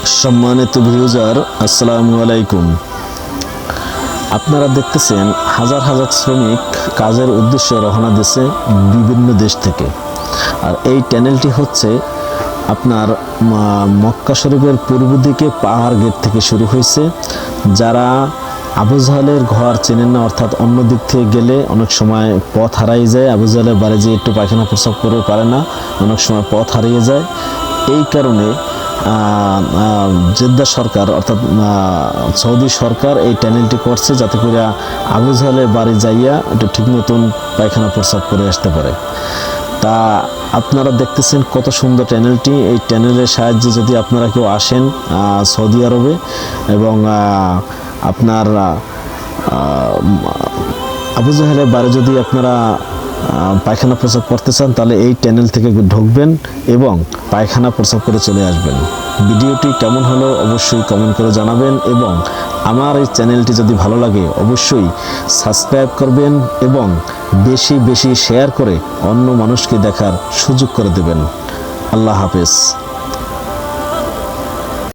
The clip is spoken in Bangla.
সম্মানিত ভিউজার, আসসালামু আলাইকুম। আপনারা দেখতেছেন হাজার হাজার শ্রমিক কাজের উদ্দেশ্যে রওনা দিয়েছে বিভিন্ন দেশ থেকে। আর এই টানেলটি হচ্ছে আপনার মক্কা শরীফের পূর্ব দিকে পাহাড় গেট থেকে শুরু হয়েছে। যারা আবু জাহেলের ঘর চেনেন না, অর্থাৎ অন্য দিক থেকে গেলে অনেক সময় পথ হারিয়ে যায়, আবু জাহেলের বাড়ি যেয়ে একটু পায়খানা প্রস্রাব করতে পারে না, অনেক সময় পথ হারিয়ে যায়। এই কারণে জেদ্দা সরকার অর্থাৎ সৌদি সরকার এই টানেলটি করছে যাতে করে আবু জাহেলের বাড়ি যাইয়া একটু ঠিক মতন পায়খানা প্রস্রাব করে আসতে পারে। তা আপনারা দেখতেছেন কত সুন্দর টানেলটি। এই টানেলের সাহায্যে যদি আপনারা কেউ আসেন সৌদি আরবে এবং আপনার আবু জাহেলের বাড়ি যদি আপনারা পায়খানা প্রস্রাব করতে চান, তাহলে এই টানেল থেকে ঢুকবেন এবং পায়খানা প্রস্রাব করে চলে আসবেন। ভিডিওটি কেমন হলো অবশ্যই কমেন্ট করে জানাবেন এবং আমার এই চ্যানেলটি যদি ভালো লাগে অবশ্যই সাবস্ক্রাইব করবেন এবং বেশি বেশি শেয়ার করে অন্য মানুষকে দেখার সুযোগ করে দেবেন। আল্লাহ হাফেজ।